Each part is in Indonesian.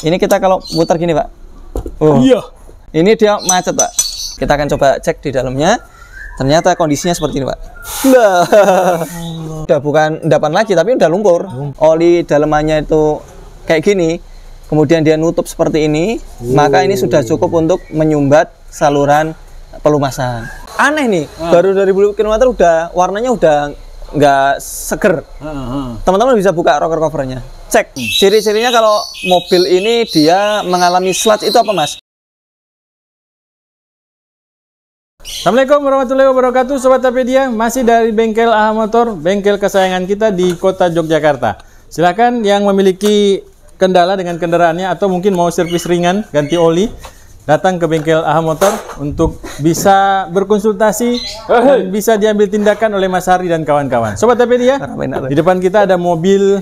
Ini kita kalau putar gini, Pak. Oh. Iya. Ini dia macet, Pak. Kita akan coba cek di dalamnya. Ternyata kondisinya seperti ini, Pak. Nah, udah bukan endapan lagi, tapi udah lumpur. Oli dalamannya itu kayak gini. Kemudian dia nutup seperti ini. Maka ini sudah cukup untuk menyumbat saluran pelumasan. Aneh nih, baru 2000 km udah warnanya udah nggak seger. Teman-teman bisa buka rocker covernya. Cek ciri-cirinya kalau mobil ini dia mengalami sludge itu apa, Mas? Assalamualaikum warahmatullahi wabarakatuh, Sobat Tapedia. Masih dari bengkel AHA Motor, bengkel kesayangan kita di kota Yogyakarta. Silakan yang memiliki kendala dengan kendaraannya atau mungkin mau servis ringan, ganti oli, datang ke bengkel AHA Motor untuk bisa berkonsultasi dan bisa diambil tindakan oleh Mas Hardi dan kawan-kawan. Sobat Tapedia, di depan kita ada mobil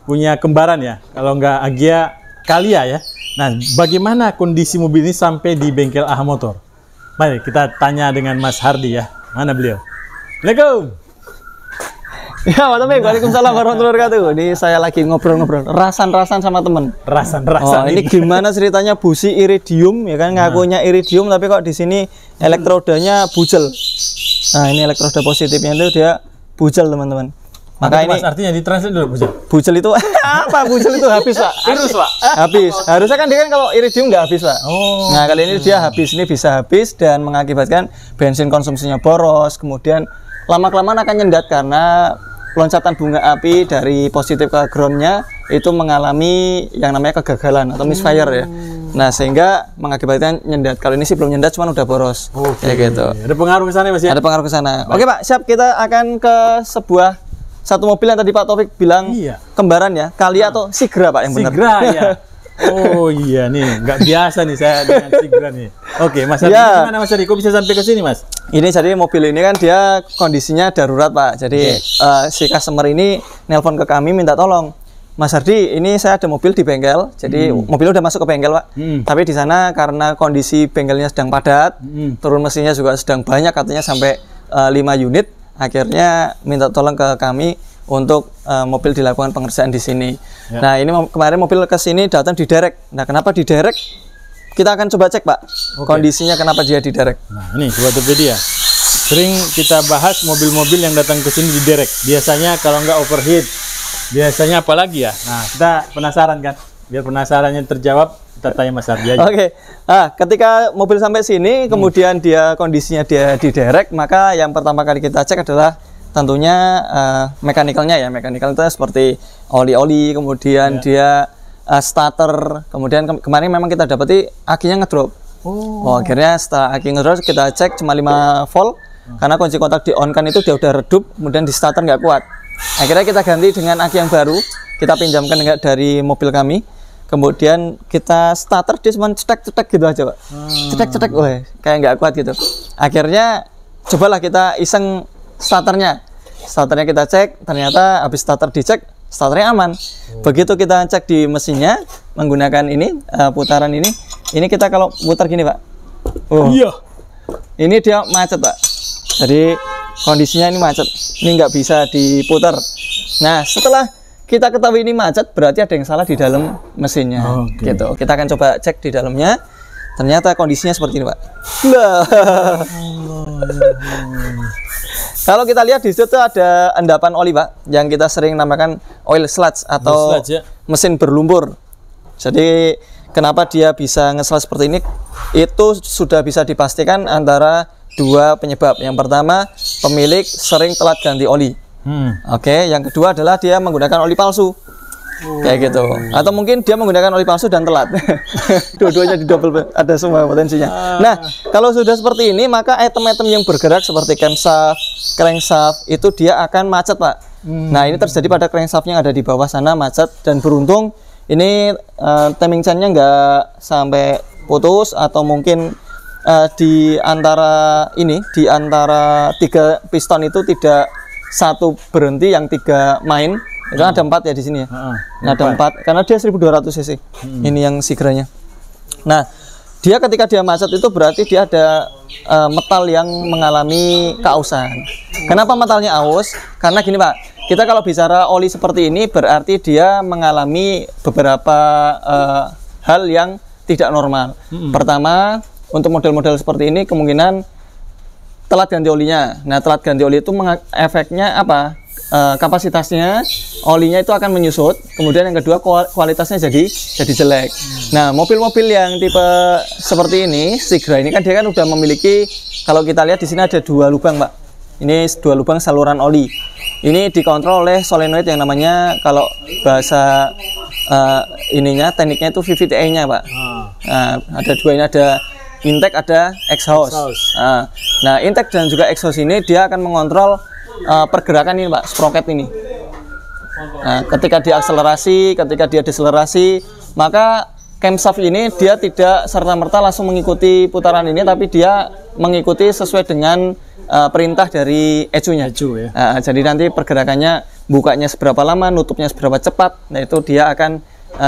punya kembaran ya, kalau nggak Agya, Kalia ya. Nah, bagaimana kondisi mobil ini sampai di bengkel AHA Motor? Mari kita tanya dengan Mas Hardi ya. Mana beliau? Assalamualaikum. Ya, Waalaikumsalam warahmatullahi wabarakatuh. Ini saya lagi ngobrol-ngobrol, rasan-rasan sama temen. Rasan-rasan. Oh, ini gimana ceritanya busi iridium ya kan, ngakunya iridium tapi kok di sini elektrodanya bujel. Nah, ini elektroda positifnya itu dia bujel, teman-teman. Maka ini Mas, artinya ditranslate dulu bujel. Bujel itu apa? Bujel itu habis, Pak. Virus, Pak. Habis. Harusnya kan dia kan kalau iridium nggak habis, Pak. Oh. Nah, kali ini dia habis. Ini bisa habis dan mengakibatkan bensin konsumsinya boros. Kemudian lama-kelamaan akan nyendat karena loncatan bunga api dari positif ke groundnya itu mengalami yang namanya kegagalan atau misfire ya. Nah, sehingga mengakibatkan nyendat. Kalau ini sih belum nyendat, cuman udah boros. Kayak gitu. Ada pengaruh ke sana, Mas ya? Ada pengaruh ke sana. Oke, Pak. Siap. Kita akan ke satu mobil yang tadi Pak Taufik bilang kembaran ya, Kalia atau Sigra, Pak, yang benar. Sigra ya. Oh iya nih, nggak biasa nih saya dengan Sigra nih. Oke, Mas Hardi, gimana Mas Hardi? Kok bisa sampai ke sini, Mas? Ini jadi mobil ini kan dia kondisinya darurat, Pak. Jadi si customer ini nelpon ke kami minta tolong. Mas Hardi, ini saya ada mobil di bengkel. Jadi mobil udah masuk ke bengkel, Pak. Tapi di sana karena kondisi bengkelnya sedang padat, turun mesinnya juga sedang banyak, katanya sampai 5 unit. Akhirnya minta tolong ke kami untuk mobil dilakukan pengerjaan di sini. Nah, ini kemarin mobil ke sini datang diderek. Nah, kenapa diderek? Kita akan coba cek, Pak. Kondisinya kenapa dia diderek. Nah, ini Sobat Tapedia. Sering kita bahas mobil-mobil yang datang ke sini diderek. Biasanya kalau nggak overheat, biasanya apa lagi ya? Nah, kita penasaran kan? Biar penasarannya terjawab, kita tanya Mas Hardi aja. Oke. Ketika mobil sampai sini, kemudian kondisinya dia diderek, maka yang pertama kali kita cek adalah tentunya mekanikalnya ya. Mekanikal itu seperti oli-oli, kemudian dia starter, kemudian kemarin memang kita dapati akinya ngedrop. Akhirnya setelah aki ngedrop kita cek cuma 5 volt, karena kunci kontak di on kan itu dia udah redup, kemudian di starter nggak kuat. Akhirnya kita ganti dengan aki yang baru, kita pinjamkan dari mobil kami. Kemudian kita starter, dia cuma cetek-cetek gitu aja, Pak. Cetek-cetek, kayak nggak kuat gitu. Akhirnya cobalah kita iseng starternya. Starternya kita cek, ternyata habis starter dicek, starternya aman. Begitu kita cek di mesinnya menggunakan ini, putaran ini kita kalau putar gini, Pak. Iya. Ini dia macet, Pak. Jadi kondisinya ini macet. Ini nggak bisa diputar. Nah, setelah kita ketahui ini macet, berarti ada yang salah di dalam mesinnya. Gitu. Kita akan coba cek di dalamnya. Ternyata kondisinya seperti ini, Pak. Kalau kita lihat di situ ada endapan oli, Pak, yang kita sering namakan oil sludge atau mesin berlumpur. Jadi kenapa dia bisa nge-sludge seperti ini? Itu sudah bisa dipastikan antara 2 penyebab. Yang pertama, pemilik sering telat ganti oli. Oke, yang kedua adalah dia menggunakan oli palsu. Kayak gitu. Atau mungkin dia menggunakan oli palsu dan telat. Dua-duanya di double, ada semua potensinya. Nah, kalau sudah seperti ini, maka item-item yang bergerak seperti camshaft, crankshaft itu dia akan macet, Pak. Nah, ini terjadi pada crankshaft yang ada di bawah sana macet, dan beruntung ini timing chainnya nggak sampai putus, atau mungkin di antara 3 piston itu tidak satu berhenti, yang 3 main. Itu ada 4 ya di sini ya. Nah, ada 4 karena dia 1200 cc. Ini yang Sigranya. Nah, dia ketika dia macet itu berarti dia ada metal yang mengalami keausan. Kenapa metalnya aus? Karena gini, Pak. kita kalau bicara oli seperti ini berarti dia mengalami beberapa hal yang tidak normal. Pertama, untuk model-model seperti ini kemungkinan telat ganti olinya. Nah, telat ganti oli itu efeknya apa? Kapasitasnya olinya itu akan menyusut. Kemudian yang kedua kualitasnya jadi jelek. Nah, mobil-mobil yang tipe seperti ini, Sigra ini kan dia kan udah memiliki, kalau kita lihat di sini ada 2 lubang, Pak. Ini 2 lubang saluran oli. Ini dikontrol oleh solenoid yang namanya, kalau bahasa tekniknya itu VVT-nya, Pak. Nah, ada 2 ini, ada intake, ada exhaust. Nah, intake dan juga exhaust ini dia akan mengontrol pergerakan ini, Pak, sprocket ini. Nah, ketika dia akselerasi, ketika dia deselerasi, maka camshaft ini dia tidak serta-merta langsung mengikuti putaran ini, tapi dia mengikuti sesuai dengan perintah dari ECU-nya. Ya. Jadi nanti pergerakannya bukanya seberapa lama, nutupnya seberapa cepat. Nah, itu dia akan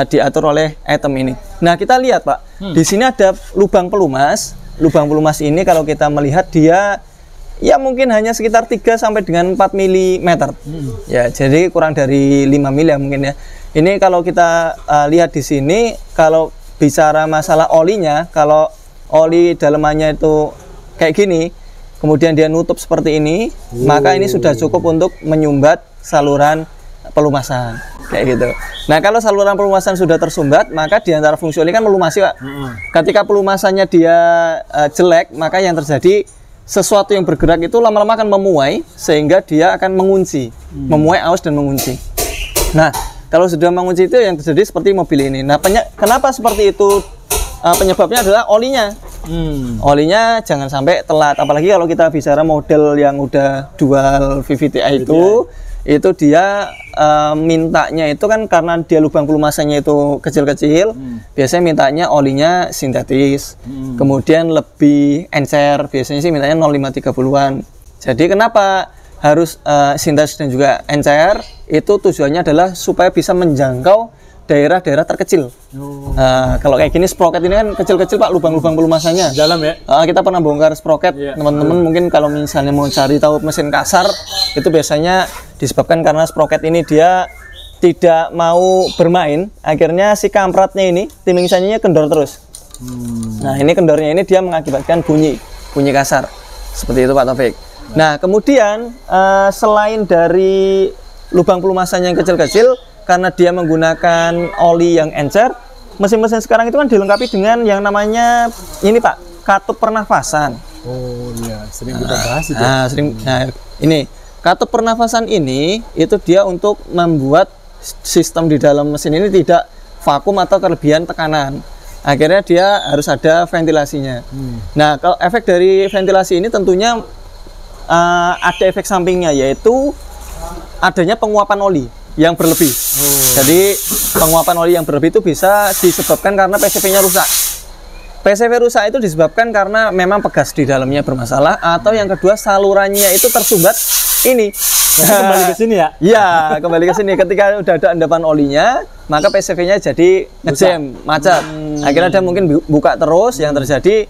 diatur oleh item ini. Nah, kita lihat, Pak, di sini ada lubang pelumas. Lubang pelumas ini kalau kita melihat dia ya mungkin hanya sekitar 3 sampai dengan 4 mm. Ya, jadi kurang dari 5 mm ya mungkin ya. Ini kalau kita lihat di sini, kalau bicara masalah olinya, kalau oli dalemannya itu kayak gini, kemudian dia nutup seperti ini, maka ini sudah cukup untuk menyumbat saluran pelumasan kayak gitu. Nah, kalau saluran pelumasan sudah tersumbat, maka di antara fungsi oli kan melumasi, Pak. Ketika pelumasannya dia jelek, maka yang terjadi sesuatu yang bergerak itu lama-lama akan memuai, sehingga dia akan mengunci, memuai aus dan mengunci. Nah, kalau sudah mengunci itu yang terjadi seperti mobil ini. Nah, kenapa seperti itu? Penyebabnya adalah olinya. Olinya jangan sampai telat, apalagi kalau kita bicara model yang udah dual VVTi itu dia mintanya itu kan karena dia lubang pelumasannya itu kecil-kecil, biasanya mintanya olinya sintetis, kemudian lebih encer, biasanya sih mintanya 0,530-an. Jadi kenapa harus sintetis dan juga encer? Itu tujuannya adalah supaya bisa menjangkau daerah-daerah terkecil. Kalau kayak gini sprocket ini kan kecil-kecil, Pak, lubang-lubang pelumasannya. Dalam ya? Kita pernah bongkar sprocket. Teman-teman mungkin kalau misalnya mau cari tahu mesin kasar, itu biasanya disebabkan karena sprocket ini dia tidak mau bermain. Akhirnya si kampratnya ini, timing sanyanya kendor terus. Nah, ini kendornya ini dia mengakibatkan bunyi kasar. Seperti itu, Pak Taufik. Nah, kemudian selain dari lubang pelumasannya yang kecil-kecil, karena dia menggunakan oli yang encer, mesin-mesin sekarang itu kan dilengkapi dengan yang namanya ini, Pak, katup pernafasan. Oh iya, sering kita bahas itu. Nah, ini katup pernafasan ini itu dia untuk membuat sistem di dalam mesin ini tidak vakum atau kelebihan tekanan. Akhirnya dia harus ada ventilasinya. Nah, kalau efek dari ventilasi ini tentunya ada efek sampingnya, yaitu adanya penguapan oli yang berlebih. Jadi penguapan oli yang berlebih itu bisa disebabkan karena PCV-nya rusak. PCV rusak itu disebabkan karena memang pegas di dalamnya bermasalah, atau yang kedua salurannya itu tersumbat ini. Kembali ke sini ya? Iya, kembali ke sini. Ketika udah ada endapan olinya, maka PCV-nya jadi ngejam, macet. Akhirnya dia mungkin buka terus, yang terjadi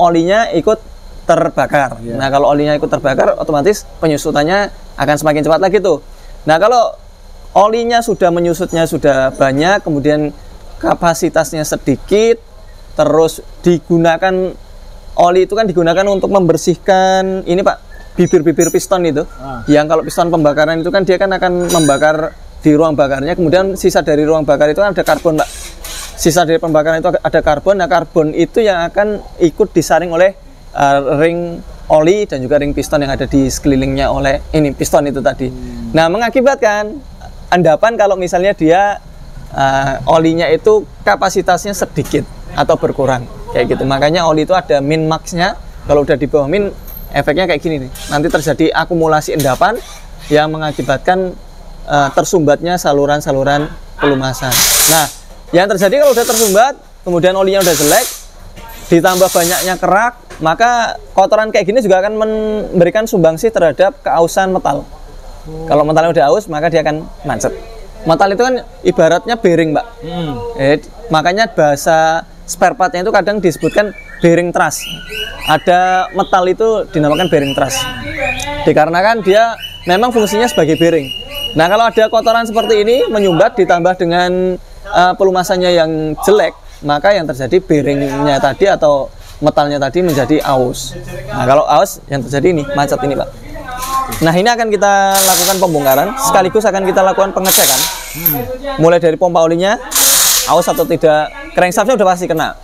olinya ikut terbakar. Nah, kalau olinya ikut terbakar, otomatis penyusutannya akan semakin cepat lagi tuh. Nah, kalau olinya sudah menyusutnya sudah banyak, kemudian kapasitasnya sedikit, terus digunakan oli itu kan digunakan untuk membersihkan ini, Pak, bibir-bibir piston itu. Yang kalau piston pembakaran itu kan dia kan akan membakar di ruang bakarnya, kemudian sisa dari ruang bakar itu kan ada karbon, Pak. Sisa dari pembakaran itu ada karbon. Nah, karbon itu yang akan ikut disaring oleh ring oli dan juga ring piston yang ada di sekelilingnya oleh ini piston itu tadi. Nah, mengakibatkan endapan kalau misalnya dia olinya itu kapasitasnya sedikit atau berkurang kayak gitu. Makanya oli itu ada min max-nya. Kalau udah di bawah min, efeknya kayak gini nih. Nanti terjadi akumulasi endapan yang mengakibatkan tersumbatnya saluran-saluran pelumasan. Nah, yang terjadi kalau udah tersumbat, kemudian olinya udah jelek, ditambah banyaknya kerak, maka kotoran kayak gini juga akan memberikan sumbangsi terhadap keausan metal. Kalau metalnya udah aus, maka dia akan macet. Metal itu kan ibaratnya bearing, Mbak. Makanya bahasa spare partnya itu kadang disebutkan bearing truss. Ada metal itu dinamakan bearing truss. Dikarenakan dia memang fungsinya sebagai bearing. Nah, kalau ada kotoran seperti ini menyumbat ditambah dengan pelumasannya yang jelek, maka yang terjadi bearingnya tadi atau metalnya tadi menjadi aus. Nah, kalau aus yang terjadi ini macet ini, Pak. Nah, ini akan kita lakukan pembongkaran, sekaligus akan kita lakukan pengecekan. Mulai dari pompa olinya, aus atau tidak, crankshaftnya udah pasti kena.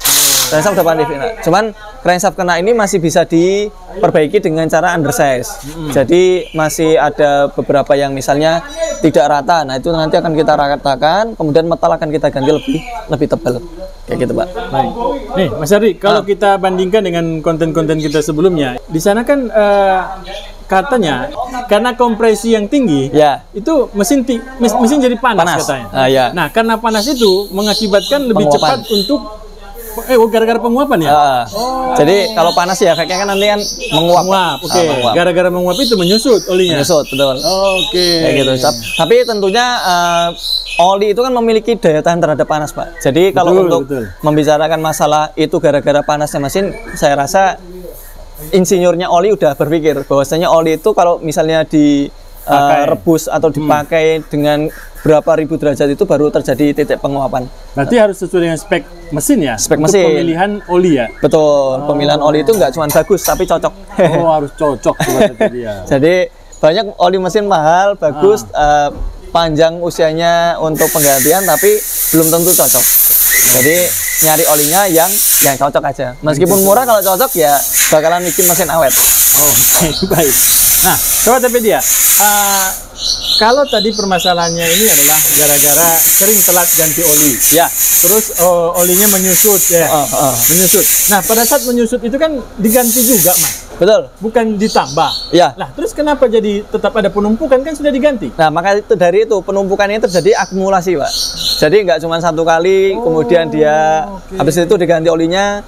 Crankshaft udah pasti kena. Cuman crankshaft kena ini masih bisa diperbaiki dengan cara undersize. Jadi masih ada beberapa yang misalnya tidak rata. Nah, itu nanti akan kita ratakan, kemudian metal akan kita ganti lebih tebal. Kayak gitu, Pak. Baik. Nih, Mas Ardi, kalau kita bandingkan dengan konten-konten kita sebelumnya, di sana kan katanya karena kompresi yang tinggi, ya, itu mesin jadi panas katanya. Ya. Nah, karena panas itu mengakibatkan lebih Penguapan. cepat untuk gara-gara penguapan ya. Jadi kalau panas ya efeknya kan nanti kan menguap. Oke. Gara-gara menguap itu menyusut olinya. Menyusut, betul. Oke. Kayak gitu. Tapi tentunya oli itu kan memiliki daya tahan terhadap panas, Pak. Jadi kalau untuk membicarakan masalah itu gara-gara panasnya mesin, saya rasa insinyurnya oli udah berpikir bahwasanya oli itu kalau misalnya direbus atau dipakai dengan berapa ribu derajat itu baru terjadi titik penguapan. Berarti harus sesuai dengan spek mesin ya? Spek untuk mesin. Pemilihan oli ya? Betul. Pemilihan oli itu nggak cuma bagus tapi cocok. Oh, harus cocok. Jadi banyak oli mesin mahal, bagus, panjang usianya untuk penggantian tapi belum tentu cocok. Jadi nyari olinya yang cocok aja. Meskipun murah, kalau cocok ya bakalan bikin mesin awet. Oke, baik. Nah, Sobat Tapedia, kalau tadi permasalahannya ini adalah gara-gara sering telat ganti oli. Ya. Terus olinya menyusut ya. Menyusut. Nah, pada saat menyusut itu kan diganti juga, Mas. Betul. Bukan ditambah. Ya. Nah, terus kenapa jadi tetap ada penumpukan, kan sudah diganti? Nah, maka itu dari itu penumpukannya terjadi akumulasi, Pak. Jadi nggak cuma satu kali, kemudian dia habis itu diganti olinya,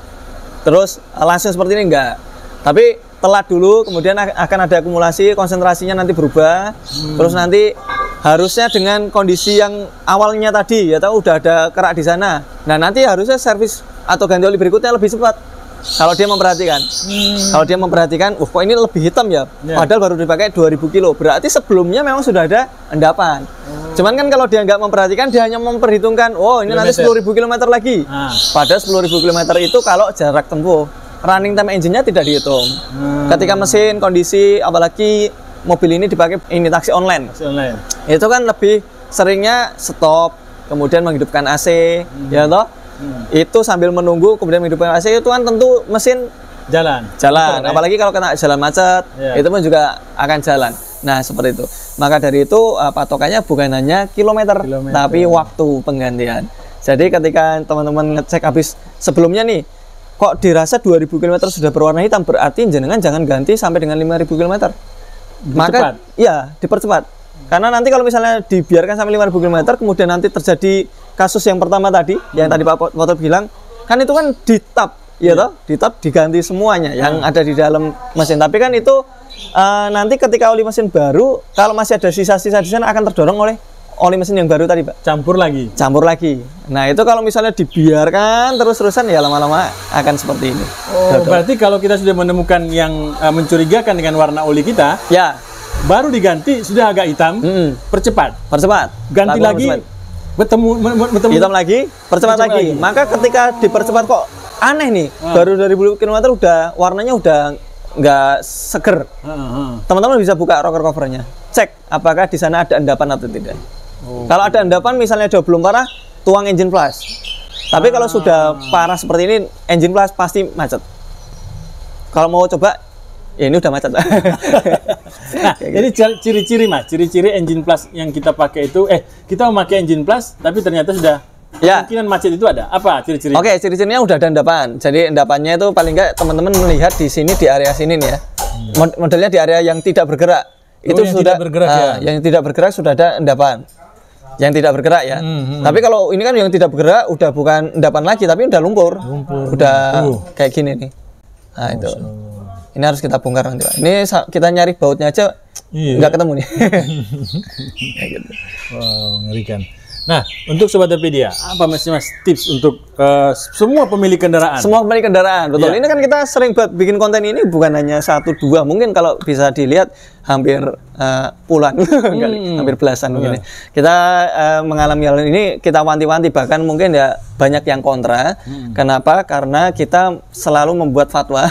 terus langsung seperti ini enggak. Tapi telat dulu, kemudian akan ada akumulasi, konsentrasinya nanti berubah, terus nanti harusnya dengan kondisi yang awalnya tadi, ya tahu udah ada kerak di sana. Nah, nanti harusnya servis atau ganti oli berikutnya lebih cepat. Kalau dia memperhatikan, kok ini lebih hitam ya, padahal baru dipakai 2000 kilo, berarti sebelumnya memang sudah ada endapan. Cuman kan kalau dia nggak memperhatikan, dia hanya memperhitungkan, oh ini nanti 10.000 km lagi. Padahal 10.000 km itu kalau jarak tempuh, running time engine-nya tidak dihitung. Ketika mesin kondisi, apalagi mobil ini dipakai ini taksi online. Itu kan lebih seringnya stop, kemudian menghidupkan AC, ya toh? Itu sambil menunggu kemudian menghidupkan AC, itu kan tentu mesin jalan. Apalagi kalau kena jalan macet, itu pun juga akan jalan. Nah, seperti itu. Maka dari itu patokannya bukan hanya kilometer, tapi waktu penggantian. Jadi ketika teman-teman ngecek habis sebelumnya nih, kok dirasa 2000 km sudah berwarna hitam, berarti jenengan jangan ganti sampai dengan 5000 km. Maka ya dipercepat. Karena nanti kalau misalnya dibiarkan sampai 5000 km, kemudian nanti terjadi kasus yang pertama tadi, yang tadi Pak Potter bilang, kan itu kan ditap, ya toh, ditap diganti semuanya yang ada di dalam mesin. Tapi kan itu nanti ketika oli mesin baru, kalau masih ada sisa-sisa di sana akan terdorong oleh oli mesin yang baru tadi, Pak. Campur lagi. Nah, itu kalau misalnya dibiarkan terus-terusan ya lama-lama akan seperti ini. Berarti kalau kita sudah menemukan yang mencurigakan dengan warna oli kita, ya, baru diganti sudah agak hitam, percepat. Ganti lagi, bertemu hitam lagi, percepat lagi. Maka ketika dipercepat kok aneh nih, baru 2000 km udah warnanya udah nggak seger. Teman-teman bisa buka rocker covernya, cek apakah di sana ada endapan atau tidak. Kalau ada endapan misalnya udah belum parah, tuang engine flush. Tapi kalau sudah parah seperti ini, engine flush pasti macet. Kalau mau coba, ya ini udah macet. Nah, jadi ciri-ciri, Mas, ciri-ciri engine plus yang kita pakai itu, kita memakai engine plus, tapi ternyata sudah kemungkinan macet itu ada. Apa ciri-ciri? Oke, ciri-cirinya udah ada endapan. Jadi endapannya itu paling nggak teman-teman melihat di sini, di area sini nih ya. Modelnya di area yang tidak bergerak. Itu yang sudah tidak bergerak, yang tidak bergerak sudah ada endapan. Yang tidak bergerak ya. Tapi kalau ini kan yang tidak bergerak udah bukan endapan lagi, tapi udah lumpur. Udah kayak gini nih. Nah, itu. Ini harus kita bongkar nanti, Pak. Ini kita nyari bautnya aja nggak ketemu nih. Kayak gitu. Wow, ngerikan. Nah, untuk Sobat Topedia, apa Mas tips untuk semua pemilik kendaraan? Semua pemilik kendaraan, betul. Ini kan kita sering buat bikin konten ini bukan hanya 1-2, mungkin kalau bisa dilihat hampir puluhan, hampir belasan mungkin. Kita mengalami hal ini, kita wanti-wanti, bahkan mungkin ya banyak yang kontra. Kenapa? Karena kita selalu membuat fatwa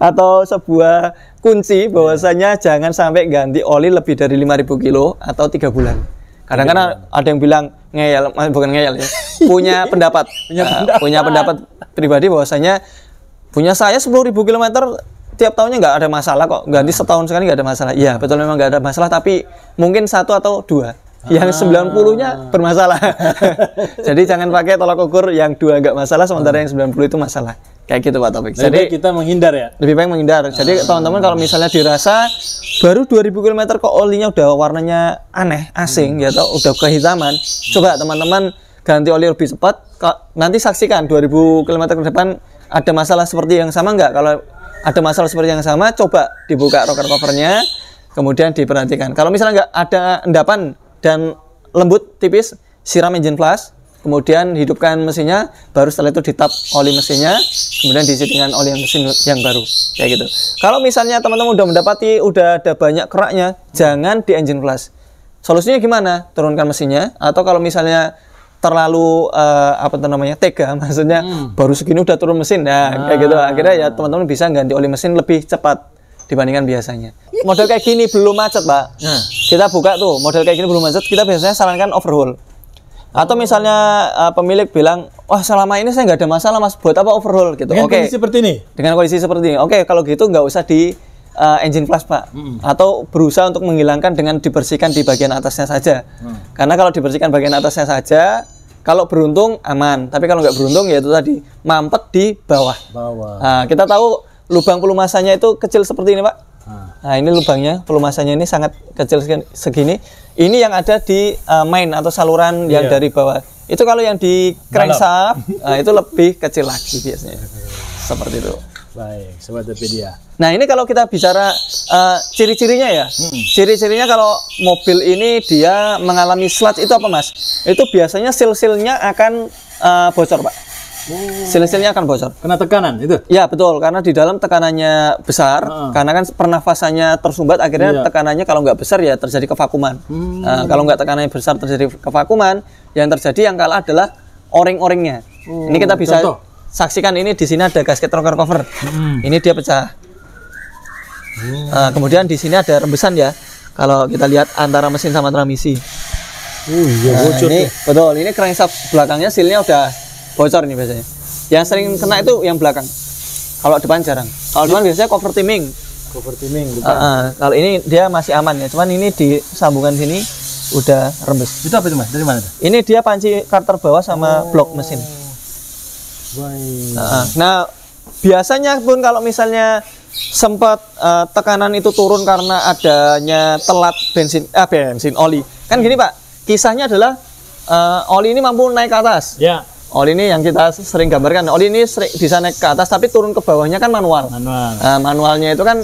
atau sebuah kunci bahwasanya jangan sampai ganti oli lebih dari 5.000 kilo atau 3 bulan. Kadang-kadang ada yang bilang ngeyel, bukan ngeyel ya, punya pendapat, punya pendapat pribadi bahwasanya punya saya 10.000 km tiap tahunnya nggak ada masalah kok, ganti setahun sekali nggak ada masalah. Iya betul, memang nggak ada masalah, tapi mungkin 1 atau 2 yang 90-nya bermasalah. Jadi jangan pakai tolak ukur yang 2 nggak masalah sementara yang 90 itu masalah. Kayak gitu Pak Taufik. Jadi kita menghindar ya. Lebih baik menghindar. Jadi teman-teman kalau misalnya dirasa baru 2.000 km kok olinya udah warnanya aneh, asing ya, atau udah kehitaman, coba teman-teman ganti oli lebih cepat. Nanti saksikan 2.000 km ke depan ada masalah seperti yang sama nggak? Kalau ada masalah seperti yang sama, coba dibuka rocker covernya, kemudian diperhatikan. Kalau misalnya nggak ada endapan dan lembut tipis, siram engine flush, kemudian hidupkan mesinnya, baru setelah itu ditap oli mesinnya, kemudian diisi dengan oli mesin yang baru, kayak gitu. Kalau misalnya teman-teman udah ada banyak keraknya, jangan di engine flush. Solusinya gimana? Turunkan mesinnya, atau kalau misalnya terlalu tega, maksudnya baru segini udah turun mesin, nah kayak gitu. Akhirnya ya teman-teman bisa ganti oli mesin lebih cepat dibandingkan biasanya. Model kayak gini belum macet, Pak. Kita buka tuh, model kayak gini belum macet, kita biasanya sarankan overhaul. Atau misalnya pemilik bilang, wah selama ini saya nggak ada masalah Mas, buat apa overhaul gitu. Dengan kondisi seperti ini? Dengan kondisi seperti ini. Oke, kalau gitu nggak usah di engine flush Pak. Atau berusaha untuk menghilangkan dengan dibersihkan di bagian atasnya saja. Karena kalau dibersihkan bagian atasnya saja, kalau beruntung aman. Tapi kalau nggak beruntung ya itu tadi, mampet di bawah. Nah, kita tahu lubang pelumasannya itu kecil seperti ini Pak. Nah ini lubangnya, pelumasannya ini sangat kecil segini. Ini yang ada di main atau saluran yang dari bawah. Itu kalau yang di crankshaft, itu lebih kecil lagi biasanya. Seperti itu. Baik, Sobat Topedia. Nah ini kalau kita bicara ciri-cirinya ya. Ciri-cirinya kalau mobil ini dia mengalami sludge itu apa Mas? Itu biasanya seal-sealnya akan bocor Pak. Seal-sealnya akan bocor. Kena tekanan itu? Ya betul, karena di dalam tekanannya besar, karena kan pernafasannya tersumbat, akhirnya tekanannya kalau nggak besar ya terjadi kevakuman. Kalau nggak tekanannya besar terjadi kevakuman, yang terjadi yang kalah adalah o-ring-o-ringnya. Ini kita bisa saksikan, ini di sini ada gasket rocker cover, ini dia pecah. Kemudian di sini ada rembesan ya, kalau kita lihat antara mesin sama transmisi. Ini betul, ini crankshaft belakangnya sealnya udah bocor nih biasanya. Yang sering kena itu yang belakang. Kalau depan jarang. Kalau depan biasanya cover timing. Kalau ini dia masih aman ya. Cuman ini di sambungan sini udah rembes. Itu apa itu Mas? Dari mana tuh? Ini dia panci karter bawah sama blok mesin. Nah, biasanya pun kalau misalnya sempat tekanan itu turun karena adanya telat bensin oli. Kan gini Pak, kisahnya adalah oli ini mampu naik ke atas. Ya. Oli ini yang kita sering gambarkan, oli ini bisa naik ke atas tapi turun ke bawahnya kan manual. Manualnya itu kan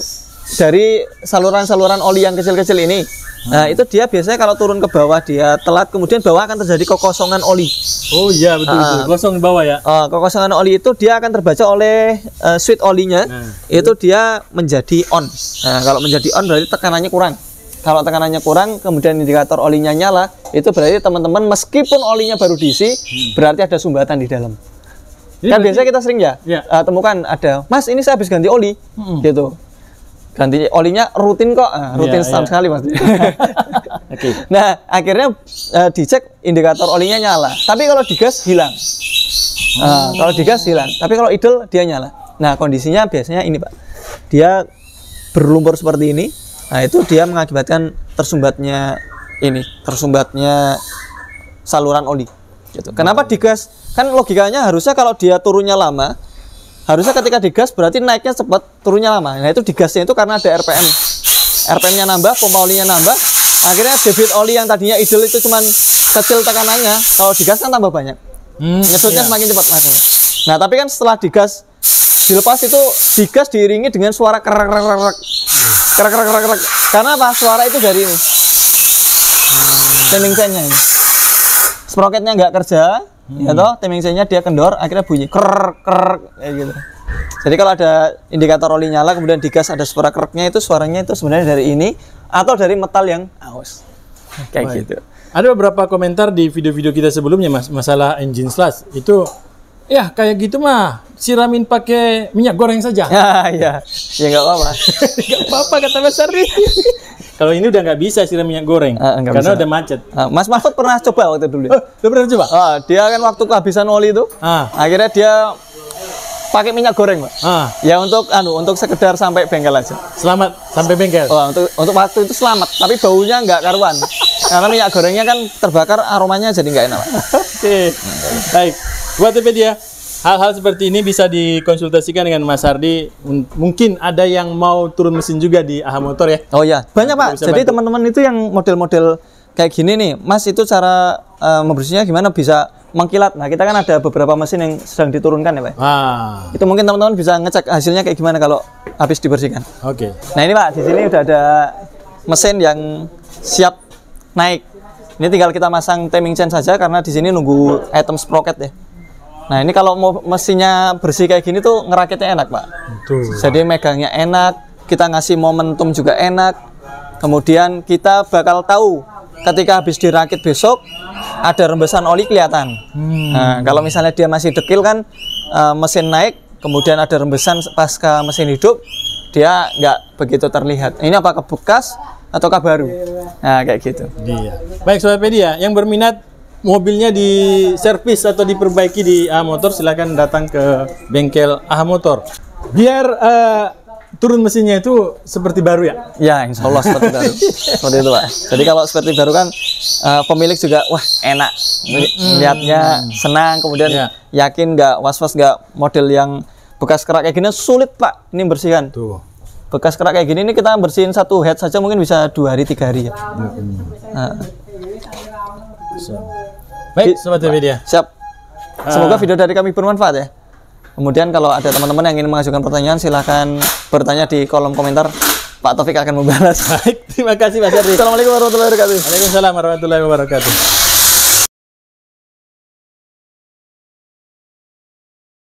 dari saluran-saluran oli yang kecil-kecil ini. Nah itu dia biasanya kalau turun ke bawah dia telat, kemudian bawah akan terjadi kekosongan oli. Oh iya betul, kosong di bawah ya. Kekosongan oli itu dia akan terbaca oleh switch olinya, itu dia menjadi on. Nah kalau menjadi on berarti tekanannya kurang. Kalau tekanannya kurang, kemudian indikator olinya nyala, itu berarti teman-teman meskipun olinya baru diisi, berarti ada sumbatan di dalam. Ini kan biasanya kita sering temukan ada, Mas ini saya habis ganti oli, gitu. Ganti olinya rutin kok, rutin setahun sekali Mas. Nah akhirnya dicek indikator olinya nyala, tapi kalau digas hilang. Kalau digas hilang, tapi kalau idle dia nyala. Nah kondisinya biasanya ini Pak, dia berlumpur seperti ini. Nah itu dia mengakibatkan tersumbatnya saluran oli gitu. Kenapa digas? Kan logikanya harusnya kalau dia turunnya lama, harusnya ketika digas berarti naiknya cepat, turunnya lama. Nah itu digasnya itu karena ada RPM-nya nambah, pompa olinya nambah, akhirnya debit oli yang tadinya idle itu cuman kecil tekanannya, kalau digas kan tambah banyak, nyedotnya semakin cepat masuk. Nah tapi kan setelah digas, dilepas itu digas diiringi dengan suara kerak. Karena apa? Suara itu dari ini. Sending chain-nya ini. sprocketnya nggak kerja, ya toh, timing chainnya dia kendor, akhirnya bunyi krek kayak gitu. Jadi kalau ada indikator oli nyala kemudian digas ada suara kreknya, itu suaranya itu sebenarnya dari ini atau dari metal yang aus. Kayak gitu. Ada beberapa komentar di video-video kita sebelumnya Mas, masalah engine slash itu ya kayak gitu mah siramin pakai minyak goreng saja. Ya nggak apa-apa. Nggak apa-apa kata Mas Ardi. Kalau ini udah nggak bisa siram minyak goreng karena bisa. udah macet. Mas Mahfud pernah coba waktu dulu. Udah pernah coba? Dia kan waktu kehabisan oli itu, akhirnya dia pakai minyak goreng, Pak. Ya untuk sekedar sampai bengkel aja. Selamat sampai bengkel. Untuk waktu itu selamat, tapi baunya nggak karuan. Karena minyak gorengnya kan terbakar, aromanya jadi nggak enak. Oke. Baik. Buat Topedia, hal-hal seperti ini bisa dikonsultasikan dengan Mas Ardi. Mungkin ada yang mau turun mesin juga di AHA Motor ya. Oh ya, banyak Pak. Jadi teman-teman itu yang model-model kayak gini nih, Mas, itu cara membersihnya gimana bisa mengkilat. Nah, kita kan ada beberapa mesin yang sedang diturunkan ya Pak. Itu mungkin teman-teman bisa ngecek hasilnya kayak gimana kalau habis dibersihkan. Oke. Nah ini Pak, di sini udah ada mesin yang siap naik. Ini tinggal kita masang timing chain saja karena di sini nunggu item sprocket ya. Nah ini kalau mau mesinnya bersih kayak gini tuh ngerakitnya enak Pak. Betul. Jadi megangnya enak, kita ngasih momentum juga enak. Kemudian kita bakal tahu ketika habis dirakit besok ada rembesan oli kelihatan. Nah kalau misalnya dia masih dekil kan mesin naik, kemudian ada rembesan pasca mesin hidup, dia nggak begitu terlihat. Ini apakah bekas ataukah baru? Nah kayak gitu. Iya. Baik Sobat Pedia, yang berminat mobilnya diservis atau diperbaiki di AHA Motor, silakan datang ke bengkel AHA Motor. Biar turun mesinnya itu seperti baru ya? Ya, insya Allah seperti baru. Seperti itu Pak. Jadi kalau seperti baru kan pemilik juga wah enak, lihatnya senang, kemudian yakin nggak was-was, nggak model yang bekas kerak kayak gini sulit Pak ini bersihkan. Tuh. Bekas kerak kayak gini ini kita bersihin satu head saja mungkin bisa 2 hari 3 hari ya. Baik Sobat Media. Siap. Semoga video dari kami bermanfaat ya. Kemudian kalau ada teman-teman yang ingin mengajukan pertanyaan silahkan bertanya di kolom komentar. Pak Taufik akan membalas. Baik, terima kasih Mas Ardi. Assalamualaikum warahmatullahi wabarakatuh. Waalaikumsalam warahmatullahi wabarakatuh.